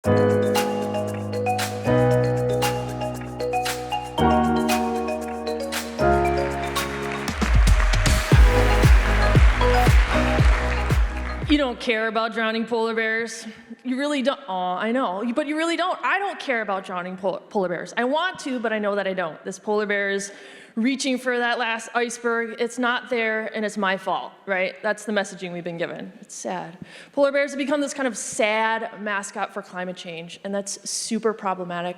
You don't care about drowning polar bears. You really don't. Aw, I know, but you really don't. I don't care about drowning polar bears. I want to, but I know that I don't. This polar bear is reaching for that last iceberg. It's not there, and it's my fault, right? That's the messaging we've been given. It's sad. Polar bears have become this kind of sad mascot for climate change, and that's super problematic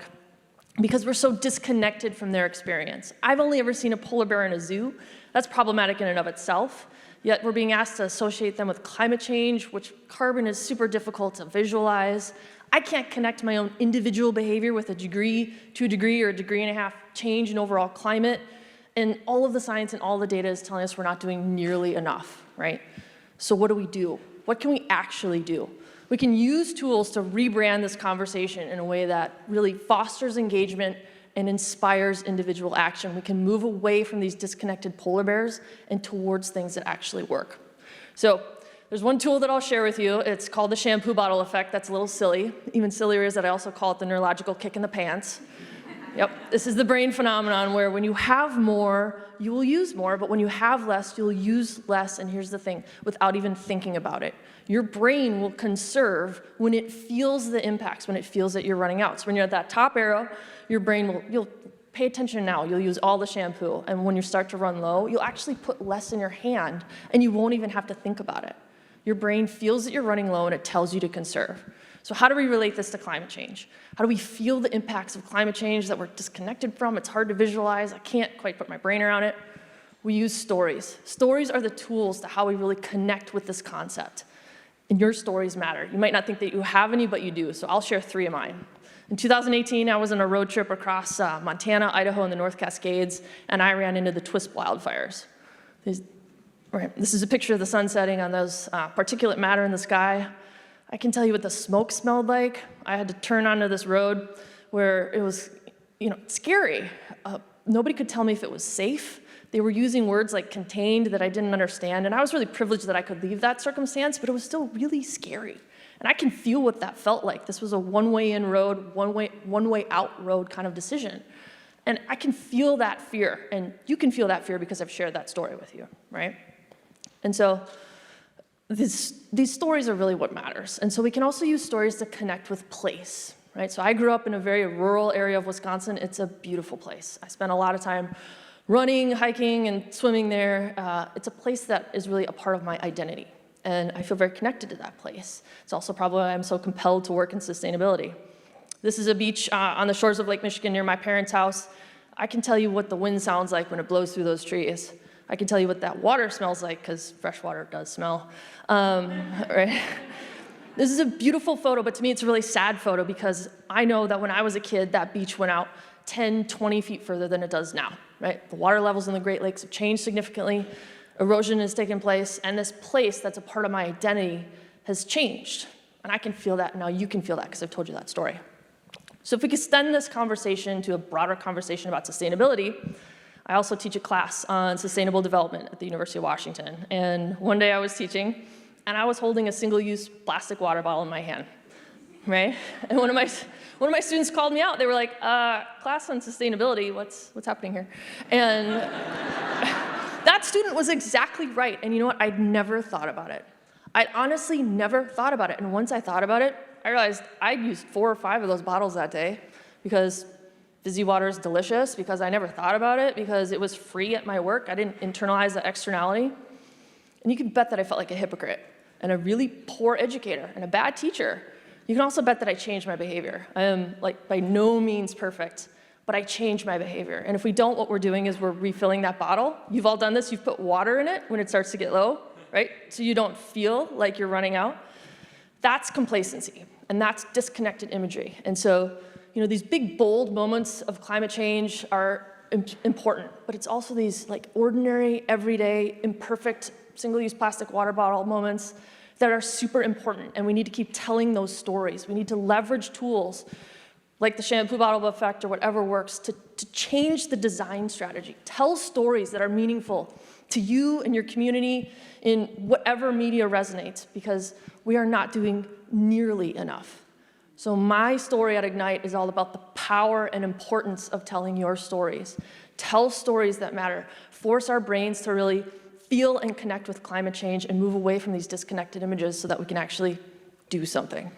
because we're so disconnected from their experience. I've only ever seen a polar bear in a zoo. That's problematic in and of itself. Yet we're being asked to associate them with climate change, which carbon is super difficult to visualize. I can't connect my own individual behavior with a degree, 2 degree, or a degree and a half change in overall climate. And all of the science and all the data is telling us we're not doing nearly enough, right? So what do we do? What can we actually do? We can use tools to rebrand this conversation in a way that really fosters engagement and inspires individual action. We can move away from these disconnected polar bears and towards things that actually work. So there's one tool that I'll share with you. It's called the shampoo bottle effect. That's a little silly. Even sillier is that I also call it the neurological kick in the pants. Yep, this is the brain phenomenon where when you have more, you will use more, but when you have less, you'll use less, and here's the thing, without even thinking about it. Your brain will conserve when it feels the impacts, when it feels that you're running out. So when you're at that top arrow, your brain will, you'll pay attention now, you'll use all the shampoo, and when you start to run low, you'll actually put less in your hand, and you won't even have to think about it. Your brain feels that you're running low, and it tells you to conserve. So how do we relate this to climate change? How do we feel the impacts of climate change that we're disconnected from? It's hard to visualize. I can't quite put my brain around it. We use stories. Stories are the tools to how we really connect with this concept. And your stories matter. You might not think that you have any, but you do. So I'll share 3 of mine. In 2018, I was on a road trip across Montana, Idaho, and the North Cascades, and I ran into the Twisp wildfires. This is a picture of the sun setting on those particulate matter in the sky. I can tell you what the smoke smelled like. I had to turn onto this road where it was, scary. Nobody could tell me if it was safe. They were using words like contained that I didn't understand, and I was really privileged that I could leave that circumstance, but it was still really scary. And I can feel what that felt like. This was a one-way in road, one-way out road kind of decision. And I can feel that fear, and you can feel that fear because I've shared that story with you, right? And so these stories are really what matters. And so we can also use stories to connect with place, right? So I grew up in a very rural area of Wisconsin. It's a beautiful place. I spent a lot of time running, hiking, and swimming there. It's a place that is really a part of my identity. And I feel very connected to that place. It's also probably why I'm so compelled to work in sustainability. This is a beach on the shores of Lake Michigan near my parents' house. I can tell you what the wind sounds like when it blows through those trees. I can tell you what that water smells like, because fresh water does smell. Right? This is a beautiful photo, but to me it's a really sad photo because I know that when I was a kid, that beach went out 10, 20 feet further than it does now, right? The water levels in the Great Lakes have changed significantly, erosion has taken place, and this place that's a part of my identity has changed. And I can feel that, now you can feel that because I've told you that story. So if we could extend this conversation to a broader conversation about sustainability, I also teach a class on sustainable development at the University of Washington. And one day I was teaching, and I was holding a single-use plastic water bottle in my hand, right? And one of my students called me out. They were like, class on sustainability, what's happening here? And that student was exactly right. And you know what? I'd never thought about it. I'd honestly never thought about it. And once I thought about it, I realized I'd used 4 or 5 of those bottles that day because fizzy water is delicious, because I never thought about it, because it was free at my work. I didn't internalize the externality. And you can bet that I felt like a hypocrite and a really poor educator and a bad teacher. You can also bet that I changed my behavior. I am by no means perfect, but I changed my behavior. And if we don't, what we're doing is we're refilling that bottle. You've all done this. You've put water in it when it starts to get low, right? So you don't feel like you're running out. That's complacency, and that's disconnected imagery. And so, these big, bold moments of climate change are important, but it's also these ordinary, everyday, imperfect, single-use plastic water bottle moments that are super important, and we need to keep telling those stories. We need to leverage tools like the shampoo bottle effect or whatever works to change the design strategy. Tell stories that are meaningful to you and your community in whatever media resonates, because we are not doing nearly enough. So my story at Ignite is all about the power and importance of telling your stories. Tell stories that matter. Force our brains to really feel and connect with climate change and move away from these disconnected images so that we can actually do something.